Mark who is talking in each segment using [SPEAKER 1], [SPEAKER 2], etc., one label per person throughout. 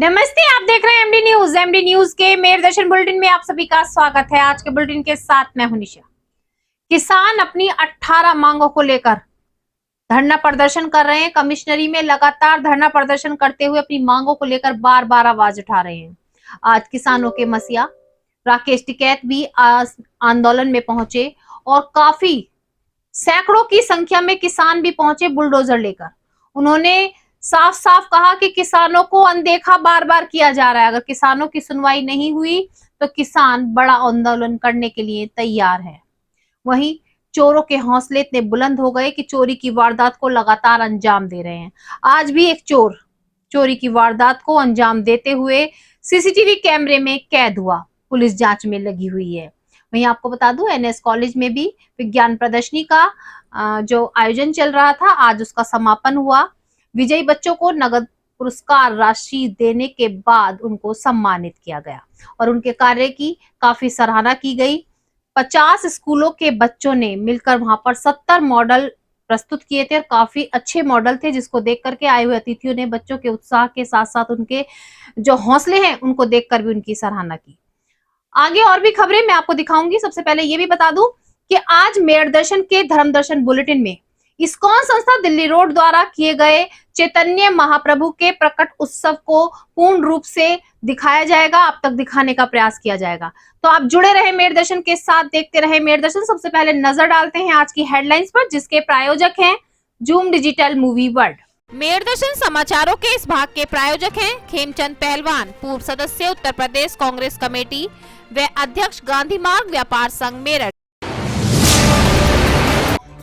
[SPEAKER 1] नमस्ते, आप देख रहे हैं एमडी न्यूज। एमडी न्यूज के मेयर दर्शन बुलेटिन में आप सभी का स्वागत है। आज के बुलेटिन के साथ मैं हूं निशा। किसान अपनी 18 मांगों को लेकर धरना प्रदर्शन कर रहे हैं। कमिश्नरी में लगातार धरना प्रदर्शन करते हुए अपनी मांगों को लेकर बार बार आवाज उठा रहे हैं। आज किसानों के मसीहा राकेश टिकैत भी आंदोलन में पहुंचे और काफी सैकड़ों की संख्या में किसान भी पहुंचे बुलडोजर लेकर। उन्होंने साफ साफ कहा कि किसानों को अनदेखा बार बार किया जा रहा है। अगर किसानों की सुनवाई नहीं हुई तो किसान बड़ा आंदोलन करने के लिए तैयार है। वहीं चोरों के हौसले इतने बुलंद हो गए कि चोरी की वारदात को लगातार अंजाम दे रहे हैं। आज भी एक चोर चोरी की वारदात को अंजाम देते हुए सीसीटीवी कैमरे में कैद हुआ। पुलिस जांच में लगी हुई है। वहीं आपको बता दूं, एनएस कॉलेज में भी विज्ञान प्रदर्शनी का जो आयोजन चल रहा था, आज उसका समापन हुआ। विजयी बच्चों को नगद पुरस्कार राशि देने के बाद उनको सम्मानित किया गया और उनके कार्य की काफी सराहना की गई। 50 स्कूलों के बच्चों ने मिलकर वहां पर 70 मॉडल प्रस्तुत किए थे और काफी अच्छे मॉडल थे, जिसको देख करके आए हुए अतिथियों ने बच्चों के उत्साह के साथ साथ उनके जो हौसले हैं उनको देखकर भी उनकी सराहना की। आगे और भी खबरें मैं आपको दिखाऊंगी। सबसे पहले ये भी बता दूं कि आज मेयर दर्शन के धर्म दर्शन बुलेटिन में इस्कॉन संस्था दिल्ली रोड द्वारा किए गए चैतन्य महाप्रभु के प्रकट उत्सव को पूर्ण रूप से दिखाया जाएगा। अब तक दिखाने का प्रयास किया जाएगा, तो आप जुड़े रहे मेयर दर्शन के साथ, देखते रहे मेयर दर्शन। सबसे पहले नजर डालते हैं आज की हेडलाइंस पर, जिसके प्रायोजक हैं Zoom digital movie world.
[SPEAKER 2] Mayor Darshan समाचारों के इस भाग के प्रायोजक हैं खेमचंद पहलवान, पूर्व सदस्य उत्तर प्रदेश कांग्रेस कमेटी व अध्यक्ष गांधी मार्ग व्यापार संघ मेरठ।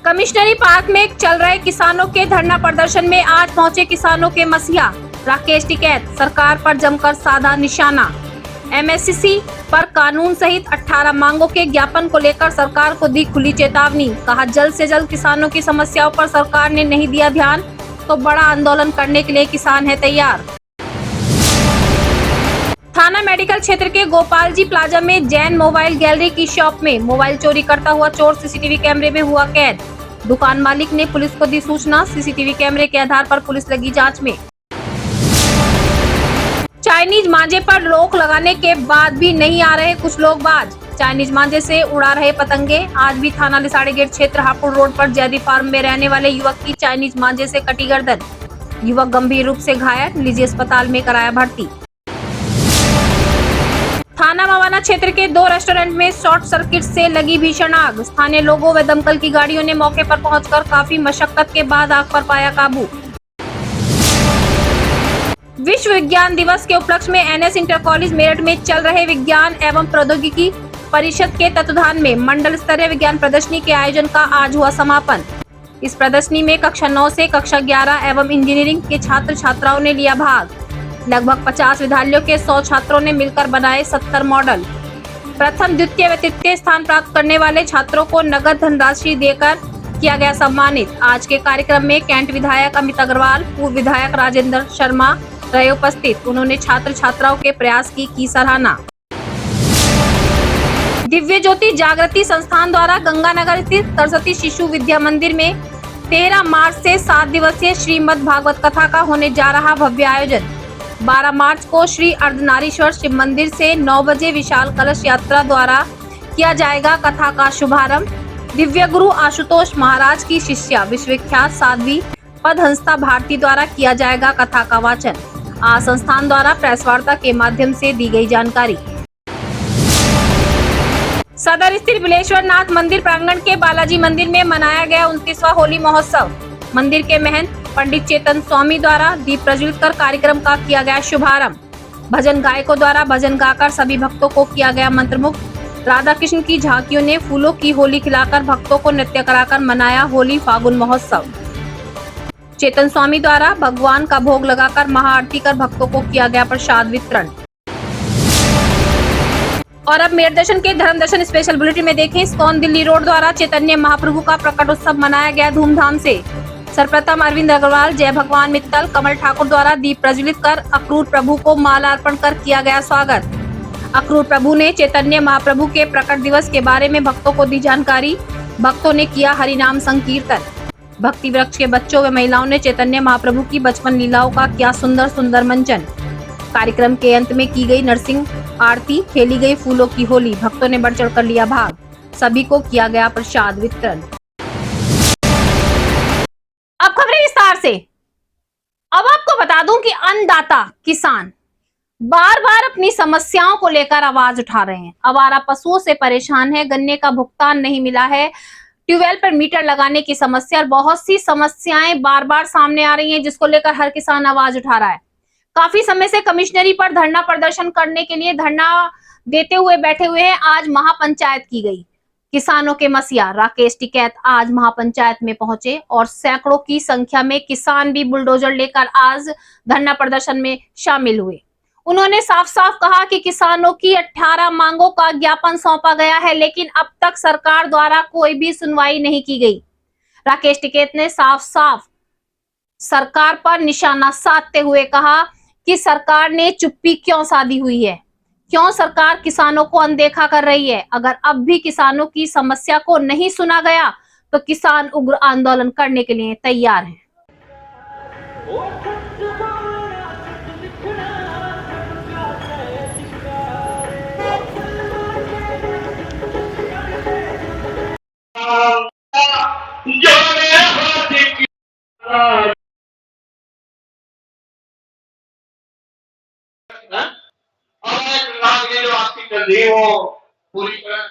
[SPEAKER 1] कमिश्नरी पार्क में चल रहे किसानों के धरना प्रदर्शन में आज पहुंचे किसानों के मसीहा राकेश टिकैत। सरकार पर जमकर साधा निशाना। एमएससी पर कानून सहित 18 मांगों के ज्ञापन को लेकर सरकार को दी खुली चेतावनी। कहा, जल्द से जल्द किसानों की समस्याओं पर सरकार ने नहीं दिया ध्यान तो बड़ा आंदोलन करने के लिए किसान है तैयार। थाना मेडिकल क्षेत्र के गोपाल जी प्लाजा में जैन मोबाइल गैलरी की शॉप में मोबाइल चोरी करता हुआ चोर सीसीटीवी कैमरे में हुआ कैद। दुकान मालिक ने पुलिस को दी सूचना। सीसीटीवी कैमरे के आधार पर पुलिस लगी जांच में। चाइनीज मांझे पर रोक लगाने के बाद भी नहीं आ रहे कुछ लोग बाज। चाइनीज मांझे से उड़ा रहे पतंगे। आज भी थाना लिसाड़ी गेट क्षेत्र हापुड़ रोड पर जैदी फार्म में रहने वाले युवक की चाइनीज मांझे से कटी गर्दन। युवक गंभीर रूप से घायल, निजी अस्पताल में कराया भर्ती। थाना मवाना क्षेत्र के 2 रेस्टोरेंट में शॉर्ट सर्किट से लगी भीषण आग। स्थानीय लोगों व दमकल की गाड़ियों ने मौके पर पहुंचकर काफी मशक्कत के बाद आग पर पाया काबू। विश्व विज्ञान दिवस के उपलक्ष्य में एनएस इंटर कॉलेज मेरठ में चल रहे विज्ञान एवं प्रौद्योगिकी परिषद के तत्वाधान में मंडल स्तरीय विज्ञान प्रदर्शनी के आयोजन का आज हुआ समापन। इस प्रदर्शनी में कक्षा 9 से कक्षा 11 एवं इंजीनियरिंग के छात्र छात्राओं ने लिया भाग। लगभग 50 विद्यालयों के 100 छात्रों ने मिलकर बनाए 70 मॉडल। प्रथम, द्वितीय व तृतीय स्थान प्राप्त करने वाले छात्रों को नगद धनराशि देकर किया गया सम्मानित। आज के कार्यक्रम में कैंट विधायक अमित अग्रवाल, पूर्व विधायक राजेंद्र शर्मा रहे उपस्थित। उन्होंने छात्र छात्राओं के प्रयास की सराहना। दिव्य ज्योति जागृति संस्थान द्वारा गंगानगर स्थित सरस्वती शिशु विद्या मंदिर में 13 मार्च से 7 दिवसीय श्रीमद् भागवत कथा का होने जा रहा भव्य आयोजन। 12 मार्च को श्री अर्धनारीश्वर शिव मंदिर से 9 बजे विशाल कलश यात्रा द्वारा किया जाएगा कथा का शुभारंभ। दिव्य गुरु आशुतोष महाराज की शिष्या विश्वविख्यात साध्वी पदहंसता भारती द्वारा किया जाएगा कथा का वाचन। आज संस्थान द्वारा प्रेस वार्ता के माध्यम से दी गई जानकारी। सदर स्थित बिलेश्वर नाथ मंदिर प्रांगण के बालाजी मंदिर में मनाया गया 29वां होली महोत्सव। मंदिर के महंत पंडित चेतन स्वामी द्वारा दीप प्रज्वलित कर कार्यक्रम का किया गया शुभारंभ। भजन गायकों द्वारा भजन गाकर सभी भक्तों को किया गया मंत्रमुग्ध। राधा कृष्ण की झांकियों ने फूलों की होली खिलाकर भक्तों को नृत्य कराकर मनाया होली फागुन महोत्सव। चेतन स्वामी द्वारा भगवान का भोग लगाकर महाआरती कर भक्तों को किया गया प्रसाद वितरण। और अब मेयर दर्शन के धर्म दर्शन स्पेशल बुलेटिन में देखें। इस्कॉन दिल्ली रोड द्वारा चैतन्य महाप्रभु का प्रकट उत्सव मनाया गया धूमधाम से। सर्वप्रथम अरविंद अग्रवाल, जय भगवान मित्तल, कमल ठाकुर द्वारा दीप प्रज्वलित कर अक्रूर प्रभु को माला अर्पण कर किया गया स्वागत। अक्रूर प्रभु ने चैतन्य महाप्रभु के प्रकट दिवस के बारे में भक्तों को दी जानकारी। भक्तों ने किया हरिनाम संकीर्तन। भक्ति वृक्ष के बच्चों व महिलाओं ने चैतन्य महाप्रभु की बचपन लीलाओं का किया सुंदर सुंदर मंचन। कार्यक्रम के अंत में की गई नरसिंह आरती, खेली गई फूलों की होली, भक्तों ने बढ़ चढ़कर लिया भाग, सभी को किया गया प्रसाद वितरण। अब खबरें विस्तार से। अब आपको बता दूं कि अन्नदाता किसान बार बार अपनी समस्याओं को लेकर आवाज उठा रहे हैं। आवारा पशुओं से परेशान है, गन्ने का भुगतान नहीं मिला है, ट्यूबवेल पर मीटर लगाने की समस्या और बहुत सी समस्याएं बार बार सामने आ रही हैं, जिसको लेकर हर किसान आवाज उठा रहा है। काफी समय से कमिश्नरी पर धरना प्रदर्शन करने के लिए धरना देते हुए बैठे हुए हैं। आज महापंचायत की गई। किसानों के मसीहा राकेश टिकैत आज महापंचायत में पहुंचे और सैकड़ों की संख्या में किसान भी बुलडोजर लेकर आज धरना प्रदर्शन में शामिल हुए। उन्होंने साफ साफ कहा कि किसानों की 18 मांगों का ज्ञापन सौंपा गया है, लेकिन अब तक सरकार द्वारा कोई भी सुनवाई नहीं की गई। राकेश टिकैत ने साफ साफ सरकार पर निशाना साधते हुए कहा कि सरकार ने चुप्पी क्यों साधी हुई है, क्यों सरकार किसानों को अनदेखा कर रही है। अगर अब भी किसानों की समस्या को नहीं सुना गया तो किसान उग्र आंदोलन करने के लिए तैयार हैं।
[SPEAKER 3] जो आपकी तंजीम हो पूरी तरह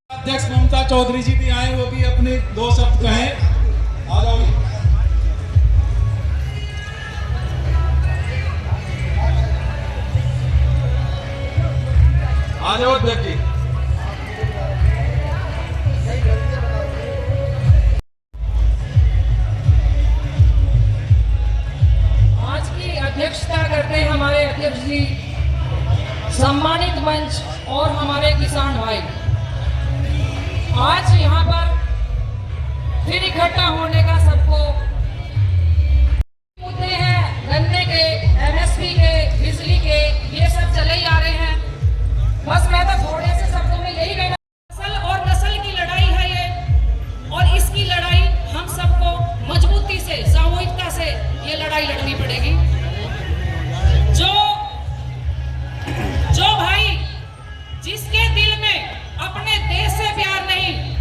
[SPEAKER 4] अध्यक्ष ममता चौधरी जी भी आए, वो भी अपने 2 शब्द कहें। आ जाओ। आ जाओ अध्यक्ष जी।
[SPEAKER 5] हमारे किसान भाई आज यहाँ पर फिर इकट्ठा होने का सबको मुद्दे हैं, गन्ने के, एमएसपी के, बिजली के, ये सब चले ही आ रहे हैं। बस मैं तो थोड़े से शब्दों में यही कहना, नस्ल और नस्ल की लड़ाई है ये, और इसकी लड़ाई हम सबको मजबूती से, सामूहिकता से ये लड़ाई लड़नी पड़ेगी। जो भाई जिसके दिल में अपने देश से प्यार नहीं,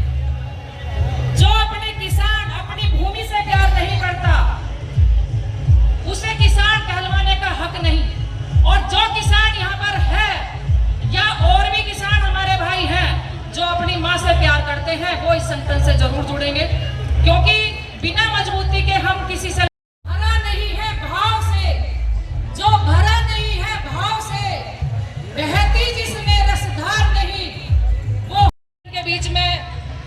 [SPEAKER 5] जो अपने किसान, अपनी भूमि से प्यार नहीं करता, उसे किसान कहलवाने का हक नहीं। और जो किसान यहाँ पर है या और भी किसान हमारे भाई हैं जो अपनी माँ से प्यार करते हैं, वो इस संगठन से जरूर जुड़ेंगे, क्योंकि बिना मजबूती के हम किसी से भरा नहीं है भाव से, जो भरा नहीं है भाव से, बहती जिसमें रसधार नहीं, वो के बीच में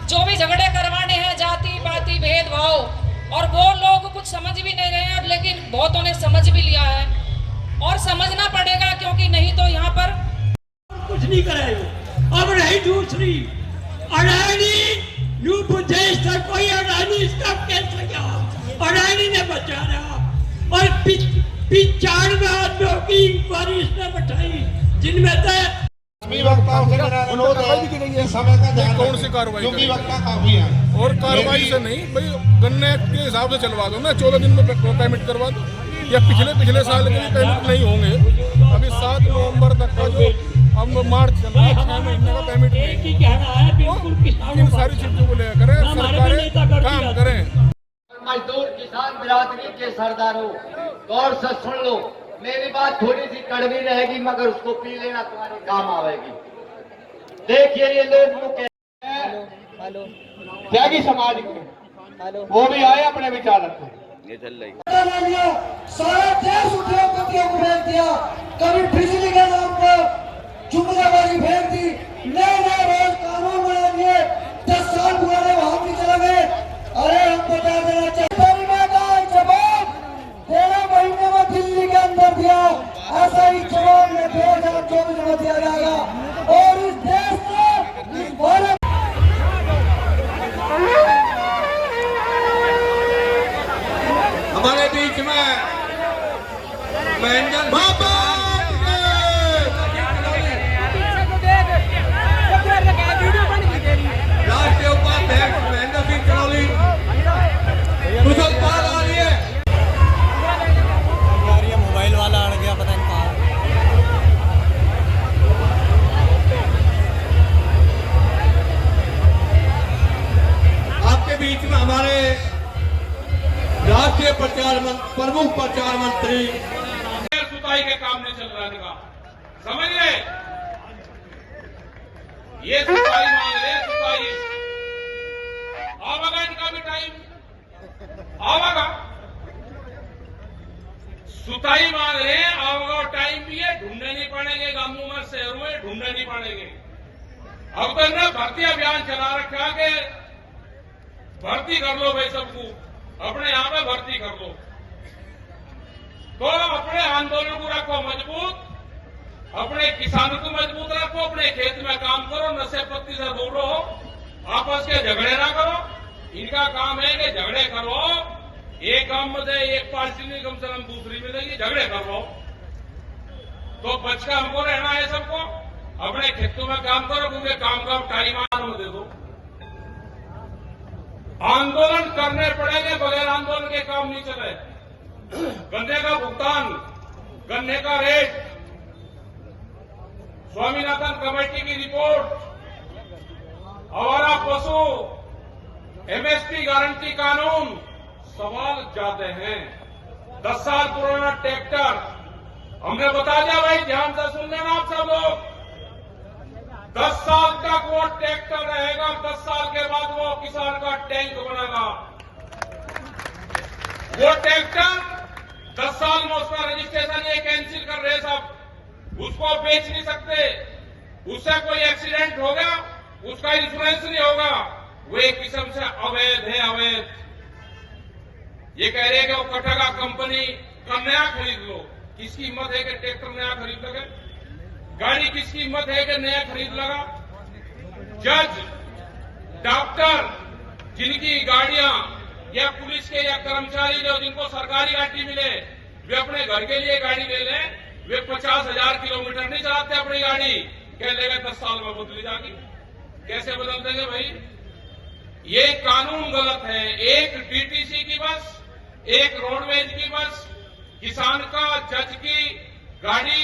[SPEAKER 5] जो भी झगड़े करवाने हैं, जाति पाति भेदभाव, और वो लोग कुछ समझ भी नहीं रहे हैं, लेकिन बहुतों ने समझ भी लिया है और समझना पड़ेगा, क्योंकि नहीं तो यहाँ पर
[SPEAKER 6] कुछ नहीं करेगा। अब रही दूसरी अडानी न्यू बुद्धेश तक कोई अडानी इसका कैसे क्या अडानी ने बचा रहा, और 95 आदमियों की इंक्वायरी इसने बैठाई, जिनमें से
[SPEAKER 3] वक्ताओं से मेरा समय का ध्यान
[SPEAKER 7] कौन सी कार्रवाई
[SPEAKER 3] क्योंकि
[SPEAKER 7] करेंगे?
[SPEAKER 3] वक्ता काफी है
[SPEAKER 7] और कार्रवाई से नहीं भाई, गन्ने के हिसाब से चलवा दो ना, 14 दिन में पेमेंट करवा दो, या पिछले साल के भी पेमेंट नहीं होंगे। अभी 7 नवंबर तक का जो अब मार्च चल रहा है, 6 महीने का पेमेंट नहीं,
[SPEAKER 6] कहना है बिल्कुल किसानों
[SPEAKER 7] इन सारी चीजों को लेकर करें, सरकारें काम करें।
[SPEAKER 8] मजदूर किसान बिरादरी के सरदारों, गौर से सुन लो, मेरी बात थोड़ी सी कड़वी रहेगी मगर उसको पी लेना, तुम्हारे काम आवेगी। देखिए ये लोग तो कहते हैं त्यागी समाज के, वो भी आए अपने विचार रखते,
[SPEAKER 9] सारा देश उठा करके फेंक दिया, कभी बिजली के नाम पर जुमलाबाजी फेंक दी, नए नए रोज कानून बना दिए, 10 साल पुराने वहां भी चले गए। अरे हम बता देना चाहिए जवाब 13 महीने में दिल्ली के अंदर दिया, ऐसा ही जवाब में 2024 में दिया जाएगा। और इस देश को इस भारत
[SPEAKER 3] हमारे बीच में महेंद्र राष्ट्रीय उपाध्यक्ष महेंद्र सिंह चनौली कुशल पाल आ रही है।
[SPEAKER 6] मोबाइल वाला अड़ गया, पता नहीं कहाँ।
[SPEAKER 3] आपके बीच में हमारे राष्ट्रीय प्रमुख प्रचार मंत्री
[SPEAKER 4] सुताई के काम नहीं चल रहा था, समझ गए? ये सुताई मांग रहे, सुताई आवागा, इनका भी टाइम आवागा, सुताई मांग रहे हैं, आवागा टाइम भी है, ढूंढने नहीं पड़ेंगे, गांवों में शहरों में ढूंढने नहीं पड़ेंगे। अब तो ना भर्ती अभियान चला रखा के भर्ती कर लो भाई, सबको अपने यहाँ पे भर्ती कर लो। तो अपने आंदोलन को रखो मजबूत, अपने किसानों को मजबूत रखो, अपने खेत में काम करो, नशे पत्ती से दूर रहो, आपस के झगड़े ना करो। इनका काम है कि झगड़े करो, एक काम में से एक पार्टी नहीं कम से कम दूसरी मिलेगी, झगड़े करो। तो बच का हमको रहना है सबको, अपने खेतों में काम करो, क्योंकि काम का टाइम दे दो। आंदोलन करने पड़ेंगे, बगैर आंदोलन के काम नहीं चले। गन्ने का भुगतान, गन्ने का रेट, स्वामीनाथन कमेटी की रिपोर्ट, आवारा पशु, एमएसपी गारंटी कानून, सवाल जाते हैं। 10 साल पुराना ट्रैक्टर हमने बता दिया भाई, ध्यान से सुन लेना आप सब लोग। 10 साल तक वो ट्रैक्टर रहेगा, 10 साल के बाद वो किसान का टैंक बनेगा। वो ट्रैक्टर 10 साल में उसका रजिस्ट्रेशन ये कैंसिल कर रहे सब, उसको बेच नहीं सकते, उससे कोई एक्सीडेंट हो गया उसका इंश्योरेंस नहीं होगा, वो एक किस्म से अवैध है, अवैध। ये कह रहे हैं कि वो कटेगा कंपनी का नया खरीद लो, किसकी हिम्मत है कि ट्रैक्टर नया खरीद सके? गाड़ी किसकी हिम्मत है कि नया खरीद लगा? जज, डॉक्टर, जिनकी गाड़ियां या पुलिस के या कर्मचारी जो जिनको सरकारी गाड़ी मिले, वे अपने घर के लिए गाड़ी ले लें, वे 50,000 किलोमीटर नहीं चलाते अपनी गाड़ी, कह लेगा 10 साल में बदली जाएगी। कैसे बदल देंगे भाई? ये कानून गलत है। एक डीटीसी की बस, एक रोडवेज की बस, किसान का, जज की गाड़ी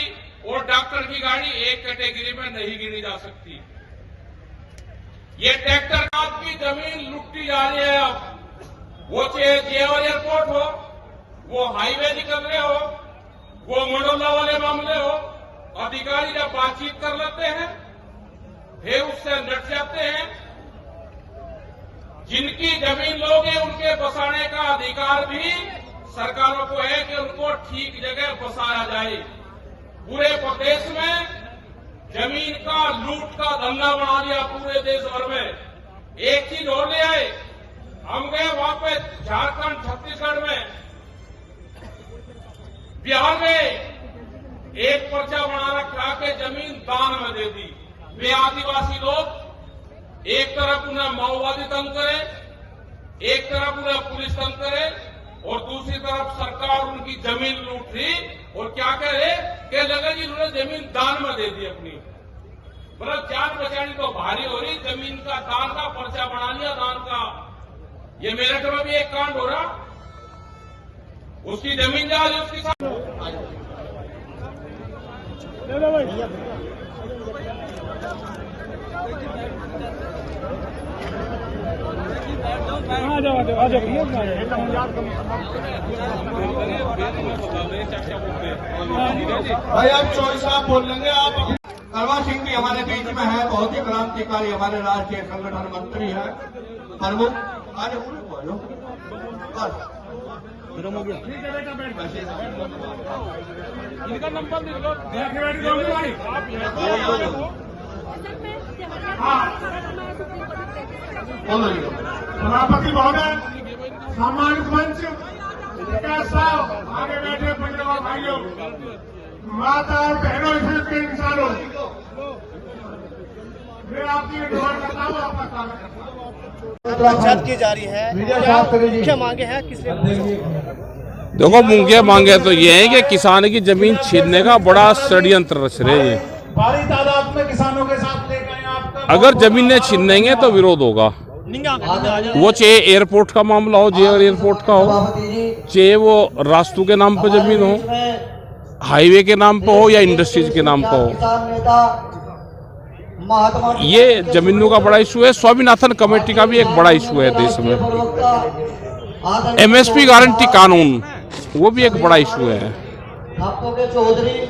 [SPEAKER 4] और डॉक्टर की गाड़ी एक कैटेगरी में नहीं गिनी जा सकती। ये ट्रैक्टर की जमीन लुटती जा रही है। अब वो जेवर एयरपोर्ट हो, वो हाईवे निकल रहे हो, वो मंडोला वाले मामले हो, अधिकारी जब बातचीत कर लेते हैं फिर उससे लट जाते हैं। जिनकी जमीन लोगे उनके बसाने का अधिकार भी सरकारों को है कि उनको ठीक जगह बसाया जाए। पूरे प्रदेश में जमीन का लूट का धंधा बना दिया पूरे देश भर में। एक चीज और ले आए, हम गए वहां पे झारखंड, छत्तीसगढ़ में, बिहार में एक पर्चा बना रखा के जमीन दान में दे दी। वे आदिवासी लोग एक तरफ उन्हें माओवादी तंग करे, एक तरफ उन्हें पुलिस तंग करे और दूसरी तरफ सरकार उनकी जमीन लूट रही और क्या कह रहे कि लगे जी उन्होंने जमीन दान में दे दी अपनी। मतलब जान बचानी तो भारी हो रही, जमीन का दान का पर्चा बना लिया दान का। ये मेरठ में भी एक कांड हो रहा, उसकी जमीन जा रही उसके साथ।
[SPEAKER 3] भाई आप चौधरी साहब बोल लेंगे। आप करवा सिंह भी हमारे बीच में है, बहुत ही क्रांतिकारी हमारे राष्ट्रीय संगठन मंत्री है, प्रमुख। आज बोलो
[SPEAKER 7] इनका नंबर दे दो।
[SPEAKER 3] सभापति महोदय, सम्मानित मंच, साहब, आगे बैठे पंजाब भाइयों, माता और बहनों, इसके इंसानों, मैं आपकी डिमांड करता हूँ, आपका स्वागत करता हूँ।
[SPEAKER 10] पंचायत की जा रही है, क्या मांगे हैं, किस लिए?
[SPEAKER 11] देखो, मुख्य मांगे तो ये है कि किसान की जमीन छीनने का बड़ा षड्यंत्र रच रहे हैं।
[SPEAKER 3] भारी तादाद में किसानों के साथ लेकर आए आपका।
[SPEAKER 11] अगर जमीनें छीनेंगे तो विरोध होगा। वो चाहे एयरपोर्ट का मामला हो, जेवर एयरपोर्ट का हो, चाहे वो रास्तों के नाम पर जमीन हो, हाईवे के नाम पर हो या इंडस्ट्रीज के नाम पर हो। ये जमीनों का बड़ा इशू है। स्वामीनाथन कमेटी का भी एक बड़ा इशू है देश में। एमएसपी गारंटी कानून, वो भी एक बड़ा इशू है।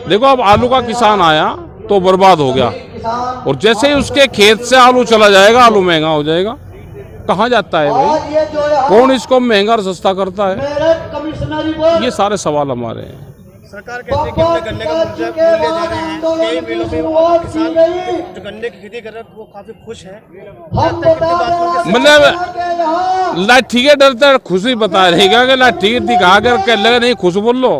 [SPEAKER 11] देखो, अब आलू का किसान आया तो बर्बाद हो गया, और जैसे ही उसके खेत से आलू चला जाएगा, आलू महंगा हो जाएगा। कहाँ जाता है भाई? कौन इसको महंगा और सस्ता करता है? ये सारे सवाल हमारे हैं।
[SPEAKER 10] सरकार कहती है कि अपने गन्ने का मूल्य जा रहे हैं। कई मिलों में किसान जो गन्ने की खेती कर रहे हैं वो काफी खुश हैं।
[SPEAKER 11] मतलब लाठी के डरते खुशी बता रहेगा कि लाठी दिखा कर कह लगे नहीं, खुश बोल लो।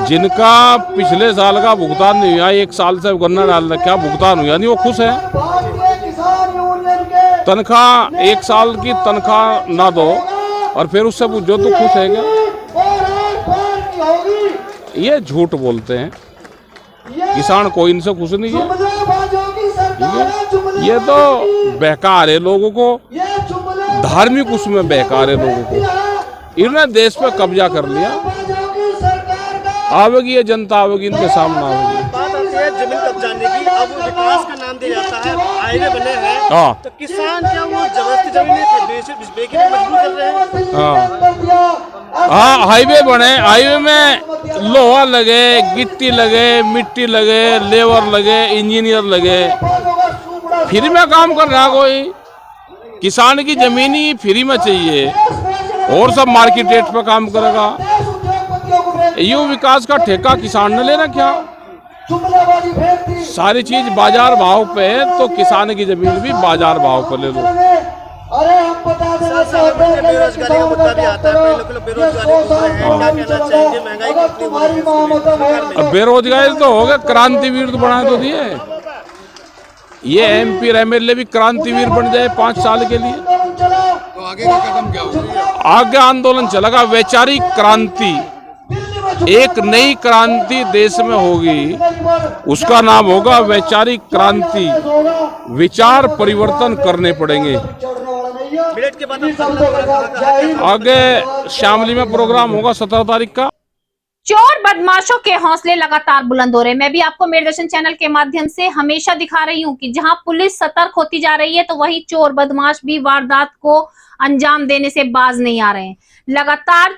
[SPEAKER 11] जिनका पिछले साल का भुगतान नहीं हुआ, 1 साल से गन्ना डाल रखा, भुगतान हुआ नहीं, वो खुश है। तनख्वाह 1 साल की तनख्वाह ना दो और फिर उससे पूछो तो खुश है क्या? ये झूठ बोलते हैं। किसान कोई इनसे खुश नहीं है। ये तो बहकार है लोगों को, धार्मिक उसमें बहकार है लोगों को। इन्होंने देश पे कब्जा कर लिया। आवेगी ये जनता, आवेगी इनके सामने आवेगी।
[SPEAKER 10] बात आती है जमीन कब्जाने की, अब विकास का नाम दिया जाता है, हाईवे बने हैं, तो किसान क्या वो जबरदस्ती जमीन बेचने में मजबूर कर रहे हैं?
[SPEAKER 11] हाँ, हाईवे बने, हाईवे में लोहा लगे, गिट्टी लगे, मिट्टी लगे, लेबर लगे, इंजीनियर लगे, फ्री में काम कर रहा कोई? किसान की जमीन ही फ्री में चाहिए और सब मार्केट रेट पे काम करेगा। यू विकास का ठेका किसान ने लेना क्या? सारी चीज बाजार भाव पे है तो किसान की जमीन भी बाजार भाव पे ले लो।
[SPEAKER 10] बेरोजगारी का मुद्दा भी आता है, कई लोग बेरोजगारी घूम रहे हैं, क्या कहना चाहेंगे? महंगाई कितनी हो रही है इसके लिए?
[SPEAKER 11] अब बेरोजगारी तो हो गया, क्रांतिवीर तो बना तो दिए। ये MP और MLA भी क्रांतिवीर बन जाए 5 साल के लिए,
[SPEAKER 7] तो आगे का कदम क्या होगा?
[SPEAKER 11] आगे आंदोलन चलेगा, वैचारिक क्रांति, एक नई क्रांति देश में होगी, उसका नाम होगा वैचारिक क्रांति। विचार परिवर्तन करने पड़ेंगे।
[SPEAKER 10] मिनट के बाद
[SPEAKER 11] आगे शामली में प्रोग्राम होगा 17 तारीख का।
[SPEAKER 1] चोर बदमाशों के हौसले लगातार बुलंद हो रहे हैं। मैं भी आपको मेरे दर्शन चैनल के माध्यम से हमेशा दिखा रही हूँ कि जहां पुलिस सतर्क होती जा रही है, तो वहीं चोर बदमाश भी वारदात को अंजाम देने से बाज नहीं आ रहे हैं। लगातार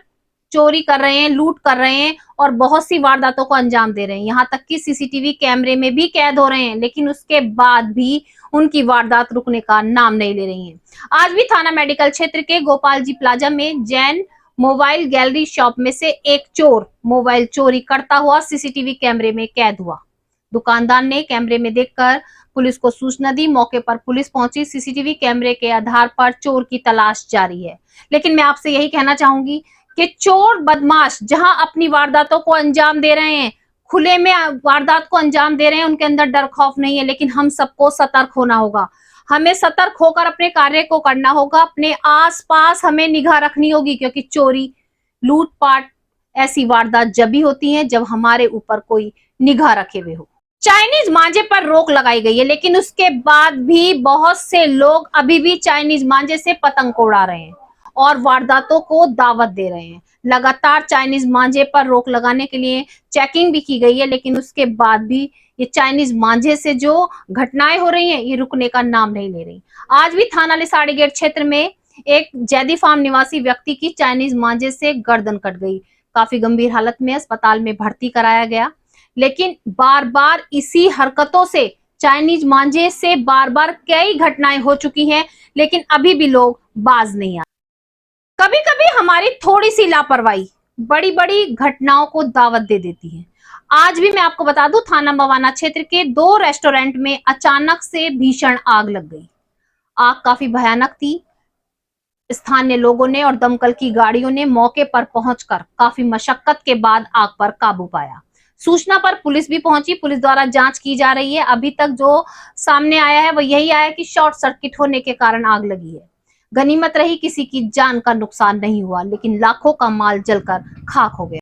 [SPEAKER 1] चोरी कर रहे हैं, लूट कर रहे हैं और बहुत सी वारदातों को अंजाम दे रहे हैं। यहाँ तक कि CCTV कैमरे में भी कैद हो रहे हैं, लेकिन उसके बाद भी उनकी वारदात रुकने का नाम नहीं ले रही है। आज भी थाना मेडिकल क्षेत्र के गोपाल जी प्लाजा में जैन मोबाइल गैलरी शॉप में से एक चोर मोबाइल चोरी करता हुआ CCTV कैमरे में कैद हुआ। दुकानदार ने कैमरे में देखकर पुलिस को सूचना दी। मौके पर पुलिस पहुंची। CCTV कैमरे के आधार पर चोर की तलाश जारी है। लेकिन मैं आपसे यही कहना चाहूंगी कि चोर बदमाश जहां अपनी वारदातों को अंजाम दे रहे हैं, खुले में वारदात को अंजाम दे रहे हैं, उनके अंदर डर खौफ नहीं है। लेकिन हम सबको सतर्क होना होगा। हमें सतर्क होकर अपने कार्य को करना होगा। अपने आसपास हमें निगाह रखनी होगी, क्योंकि चोरी, लूटपाट ऐसी वारदात जब भी होती हैं जब हमारे ऊपर कोई निगाह रखे हुए हो। चाइनीज मांझे पर रोक लगाई गई है, लेकिन उसके बाद भी बहुत से लोग अभी भी चाइनीज मांझे से पतंग को उड़ा रहे हैं और वारदातों को दावत दे रहे हैं। लगातार चाइनीज मांझे पर रोक लगाने के लिए चेकिंग भी की गई है, लेकिन उसके बाद भी ये चाइनीज मांझे से जो घटनाएं हो रही हैं, ये रुकने का नाम नहीं ले रही। आज भी थाना लिसाड़ी गेट क्षेत्र में एक जैदी फार्म निवासी व्यक्ति की चाइनीज मांझे से गर्दन कट गई। काफी गंभीर हालत में अस्पताल में भर्ती कराया गया, लेकिन बार बार इसी हरकतों से, चाइनीज मांझे से बार बार कई घटनाएं हो चुकी हैं, लेकिन अभी भी लोग बाज नहीं आए। कभी कभी हमारी थोड़ी सी लापरवाही बड़ी बड़ी घटनाओं को दावत दे देती है। आज भी मैं आपको बता दूं, थाना मवाना क्षेत्र के 2 रेस्टोरेंट में अचानक से भीषण आग लग गई। आग काफी भयानक थी। स्थानीय लोगों ने और दमकल की गाड़ियों ने मौके पर पहुंचकर काफी मशक्कत के बाद आग पर काबू पाया। सूचना पर पुलिस भी पहुंची। पुलिस द्वारा जांच की जा रही है। अभी तक जो सामने आया है वो यही आया कि शॉर्ट सर्किट होने के कारण आग लगी है। गनीमत रही किसी की जान का नुकसान नहीं हुआ, लेकिन लाखों का माल जलकर खाक हो गया।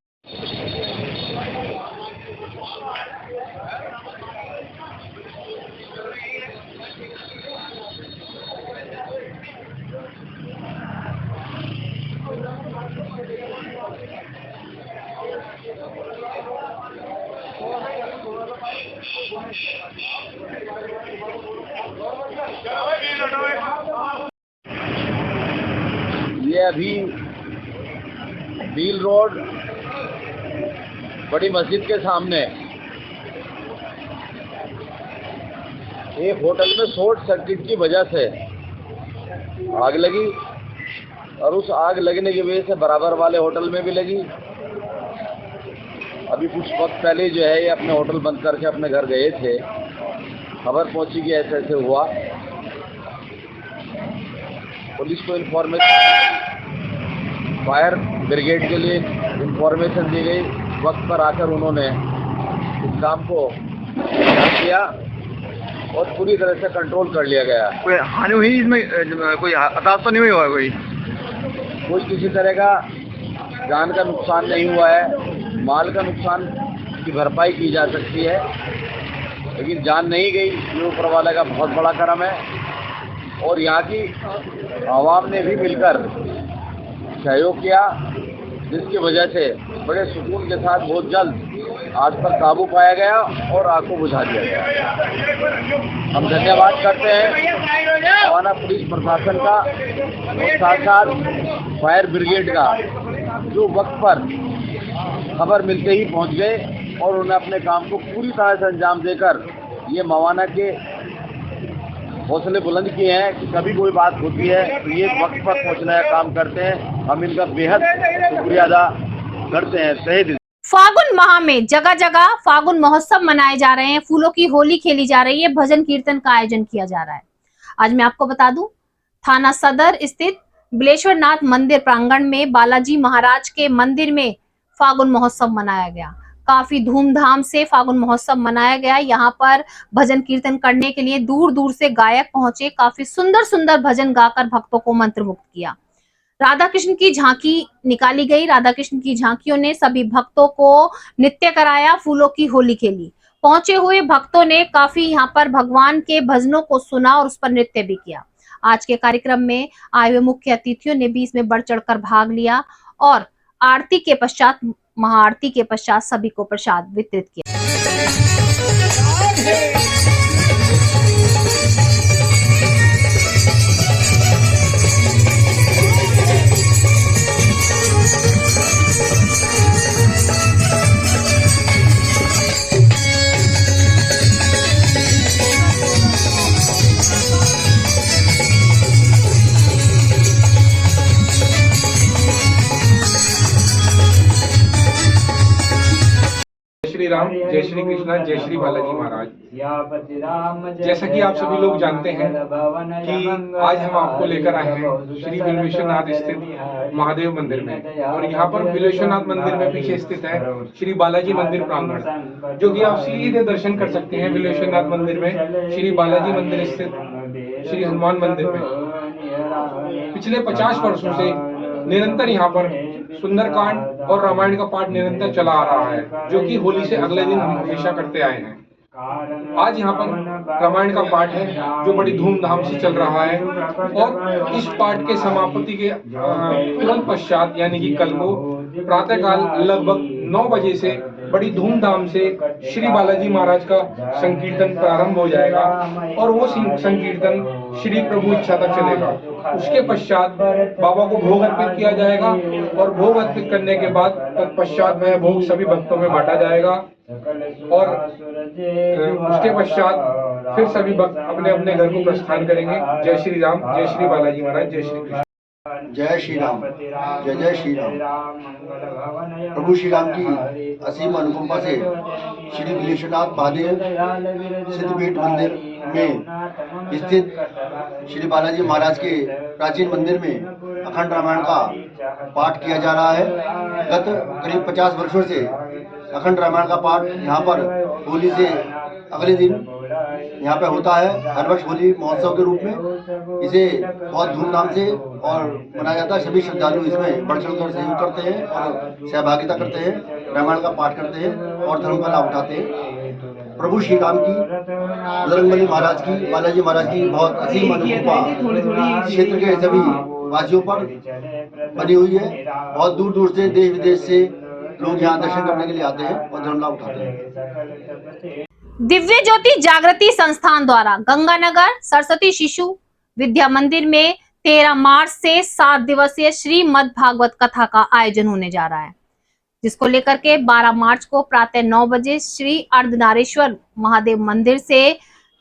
[SPEAKER 12] ये अभी बील रोड बड़ी मस्जिद के सामने एक होटल में शॉर्ट सर्किट की वजह से आग लगी और उस आग लगने की वजह से बराबर वाले होटल में भी लगी। अभी कुछ वक्त पहले जो है ये अपने होटल बंद करके अपने घर गए थे। खबर पहुंची कि ऐसे ऐसे हुआ। पुलिस को इन्फॉर्मेशन, फायर ब्रिगेड के लिए इन्फॉर्मेशन दी गई। वक्त पर आकर उन्होंने इस काम को किया और पूरी तरह से कंट्रोल कर लिया गया।
[SPEAKER 10] कोई हानि हुई इसमें? कोई हताहत तो नहीं हुआ?
[SPEAKER 12] कोई किसी तरह का जान का नुकसान नहीं हुआ है। माल का नुकसान की भरपाई की जा सकती है, लेकिन जान नहीं गई। ये ऊपर वाले का बहुत बड़ा करम है। और यहाँ की आवाम ने भी मिलकर सहयोग किया, जिसकी वजह से बड़े सुकून के साथ बहुत जल्द आग पर काबू पाया गया और आग को बुझा दिया गया। हम धन्यवाद करते हैं मवाना पुलिस प्रशासन का और साथ साथ फायर ब्रिगेड का, जो वक्त पर खबर मिलते ही पहुंच गए और उन्हें अपने काम को पूरी तरह से अंजाम देकर ये मवाना के हौसले बुलंद किए हैं कि कभी कोई बात होती है तो ये वक्त पर पहुंचने का काम करते हैं। हम इनका बेहद शुक्रिया अदा करते हैं तहे दिल।
[SPEAKER 1] फागुन माह में जगह जगह फागुन महोत्सव मनाए जा रहे हैं। फूलों की होली खेली जा रही है। भजन कीर्तन का आयोजन किया जा रहा है। आज मैं आपको बता दूं, थाना सदर स्थित बिलेश्वरनाथ मंदिर प्रांगण में बालाजी महाराज के मंदिर में फागुन महोत्सव मनाया गया। काफी धूमधाम से फागुन महोत्सव मनाया गया। यहाँ पर भजन कीर्तन करने के लिए दूर दूर से गायक पहुंचे। काफी सुंदर सुंदर भजन गाकर भक्तों को मंत्रमुग्ध किया। राधा कृष्ण की झांकी निकाली गई। राधा कृष्ण की झांकियों ने सभी भक्तों को नृत्य कराया, फूलों की होली खेली। पहुंचे हुए भक्तों ने काफी यहाँ पर भगवान के भजनों को सुना और उस पर नृत्य भी किया। आज के कार्यक्रम में आए हुए मुख्य अतिथियों ने भी इसमें बढ़ चढ़कर भाग लिया और आरती के पश्चात, महाआरती के पश्चात सभी को प्रसाद वितरित किया।
[SPEAKER 13] श्री राम, जय श्री कृष्णा, जय श्री बालाजी महाराज। जैसा कि आप सभी लोग जानते हैं कि आज हम आपको लेकर आए हैं श्री बिल्वेश्वरनाथ स्थित महादेव मंदिर में, और यहाँ पर बिल्वेश्वरनाथ मंदिर में पीछे स्थित है श्री बालाजी मंदिर प्रांगण, जो कि आप सीधे दर्शन कर सकते हैं बिल्वेश्वरनाथ मंदिर में। श्री बालाजी मंदिर स्थित श्री हनुमान मंदिर में पिछले 50 वर्षों से निरंतर यहाँ पर सुंदरकांड और रामायण का पाठ निरंतर चला आ रहा है, जो कि होली से अगले दिन हम हमेशा करते आए हैं। आज यहाँ पर रामायण का पाठ है जो बड़ी धूमधाम से चल रहा है, और इस पाठ के समाप्ति के तुरंत पश्चात यानी कि कल को प्रातःकाल लगभग 9 बजे से बड़ी धूमधाम से श्री बालाजी महाराज का संकीर्तन प्रारंभ हो जाएगा, और वो संकीर्तन श्री प्रभु इच्छा तक चलेगा। उसके पश्चात बाबा को भोग अर्पित किया जाएगा, और भोग अर्पित करने के बाद तत्पश्चात वह भोग सभी भक्तों में बांटा जाएगा, और उसके पश्चात फिर सभी भक्त अपने अपने घर को प्रस्थान करेंगे। जय श्री राम, जय श्री बालाजी महाराज, जय श्री कृष्ण।
[SPEAKER 9] जय श्री राम, जय जय श्री राम। प्रभु श्री राम की असीम अनुकंपा से श्री बिल्वेश्वरनाथ महादेव सिद्धपीठ मंदिर में स्थित श्री बालाजी महाराज के प्राचीन मंदिर में अखंड रामायण का पाठ किया जा रहा है। गत करीब 50 वर्षों से अखंड रामायण का पाठ यहाँ पर होली से अगले दिन यहाँ पे होता है। हर वर्ष होली महोत्सव के रूप में इसे बहुत धूमधाम से और मनाया जाता है। सभी श्रद्धालु इसमें बढ़ चढ़कर सहयोग करते हैं और सहभागिता करते हैं, रामायण का पाठ करते हैं और धर्म का लाभ उठाते हैं। प्रभु श्री राम की, बजरंगबली महाराज की, बालाजी महाराज की बहुत असीम अनुकंपा क्षेत्र के सभी वासियों पर बनी हुई है। बहुत दूर दूर से, देश विदेश से लोग यहाँ दर्शन करने के लिए आते हैं और धर्म लाभ उठाते हैं।
[SPEAKER 1] दिव्य ज्योति जागृति संस्थान द्वारा गंगानगर सरस्वती शिशु विद्या मंदिर में 13 मार्च से 7 दिवसीय श्रीमद् भागवत कथा का आयोजन होने जा रहा है, जिसको लेकर के 12 मार्च को प्रातः 9 बजे श्री अर्धनारेश्वर महादेव मंदिर से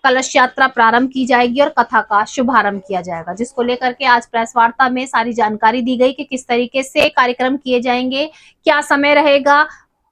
[SPEAKER 1] कलश यात्रा प्रारंभ की जाएगी और कथा का शुभारंभ किया जाएगा, जिसको लेकर के आज प्रेस वार्ता में सारी जानकारी दी गई कि किस तरीके से कार्यक्रम किए जाएंगे, क्या समय रहेगा,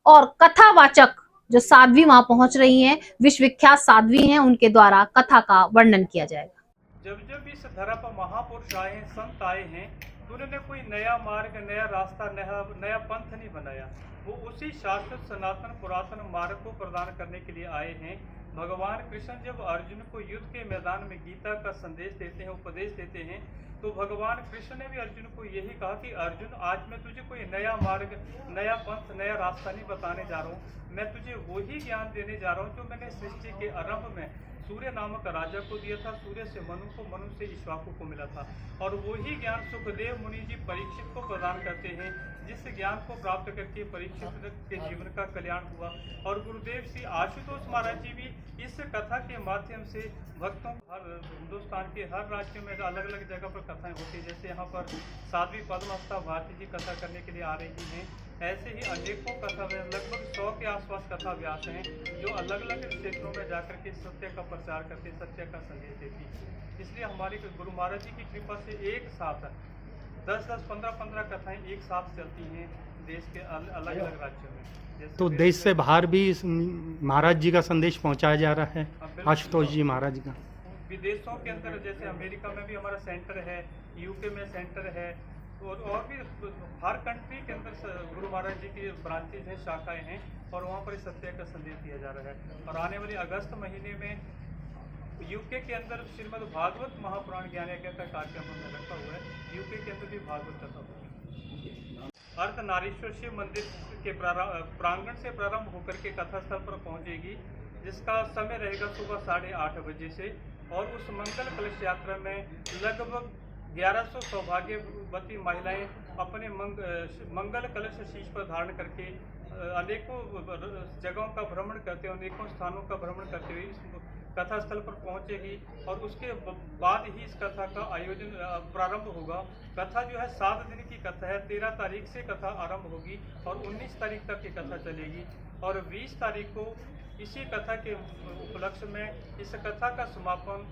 [SPEAKER 1] और कथावाचक जो साध्वी वहां पहुंच रही हैं, विश्वविख्यात साध्वी हैं, उनके द्वारा कथा का वर्णन किया जाएगा।
[SPEAKER 14] जब जब इस धरा पर महापुरुष आए, संत आए हैं, तो उन्होंने कोई नया मार्ग, नया रास्ता, नया पंथ नहीं बनाया। वो उसी शाश्वत सनातन पुरातन मार्ग को प्रदान करने के लिए आए हैं। भगवान कृष्ण जब अर्जुन को युद्ध के मैदान में गीता का संदेश देते हैं, उपदेश देते हैं, तो भगवान कृष्ण ने भी अर्जुन को यही कहा कि अर्जुन, आज मैं तुझे कोई नया मार्ग, नया पंथ, नया रास्ता नहीं बताने जा रहा हूँ। मैं तुझे वही ज्ञान देने जा रहा हूँ जो मैंने सृष्टि के आरंभ में सूर्य नामक राजा को दिया था, सूर्य से मनु को, मनु से ईश्वाकु को मिला था, और वही ज्ञान सुखदेव मुनि जी परीक्षित को प्रदान करते हैं, जिस ज्ञान को प्राप्त करके परीक्षित के जीवन का कल्याण हुआ। और गुरुदेव श्री आशुतोष महाराज जी भी इस कथा के माध्यम से भक्तों, हर हिंदुस्तान के हर राज्य में अलग अलग जगह पर कथाएं होती है। जैसे यहाँ पर साध्वी पद्महंसा भारती जी कथा करने के लिए आ रही हैं, ऐसे ही अनेकों कथा व्यास, लगभग 100 के आसपास कथा व्यास हैं, जो अलग अलग क्षेत्रों में जाकर के सत्य का प्रचार करते, सत्य का संदेश देती है। इसलिए हमारी गुरु महाराज जी की कृपा से एक साथ 10-10, 15-15 कथाएं एक साथ चलती हैं देश के अलग अलग राज्यों में।
[SPEAKER 15] तो देश से बाहर भी महाराज जी का संदेश पहुंचाया जा रहा है, आशुतोष जी महाराज का।
[SPEAKER 14] विदेशों के अंदर जैसे अमेरिका में भी हमारा सेंटर है, यूके में सेंटर है, और भी हर कंट्री के अंदर गुरु महाराज जी की ब्रांचेज हैं, शाखाएं हैं, और वहाँ पर सत्य का संदेश दिया जा रहा है। और आने वाले अगस्त महीने में यूके के अंदर श्रीमद् भागवत महापुराण ज्ञान यज्ञ का कार्यक्रम हमने रखा हुआ है। यूके के अंदर भी भागवत कथा होगी। अर्धनारीश्वर शिव मंदिर के प्रांगण से प्रारंभ होकर के कथा स्थल पर पहुंचेगी, जिसका समय रहेगा सुबह 8:30 बजे से। और उस मंगल कलश यात्रा में लगभग 1100 सौभाग्यवती महिलाएं अपने मंगल कलश शीश पर धारण करके अनेकों जगहों का भ्रमण करते हुए, अनेकों स्थानों का भ्रमण करते हुए इस कथा स्थल पर पहुंचेगी। और उसके बाद ही इस कथा का आयोजन प्रारंभ होगा। कथा जो है 7 दिन की कथा है। 13 तारीख से कथा आरंभ होगी और 19 तारीख तक ये कथा चलेगी। और 20 तारीख को इसी कथा के उपलक्ष्य में इस कथा का समापन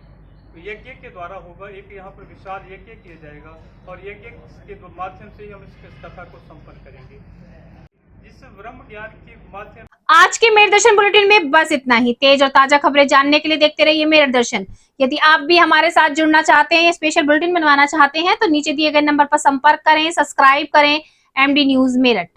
[SPEAKER 14] यज्ञ के द्वारा होगा। एक यहाँ पर विशाल यज्ञ किया जाएगा और यज्ञ के माध्यम से ही हम इस कथा को संपन्न करेंगे। जिस ब्रह्म ज्ञान के माध्यम
[SPEAKER 1] आज के मेरे दर्शन बुलेटिन में बस इतना ही। तेज और ताजा खबरें जानने के लिए देखते रहिए मेरे दर्शन। यदि आप भी हमारे साथ जुड़ना चाहते हैं, स्पेशल बुलेटिन बनवाना चाहते हैं, तो नीचे दिए गए नंबर पर संपर्क करें, सब्सक्राइब करें MD न्यूज मेरठ।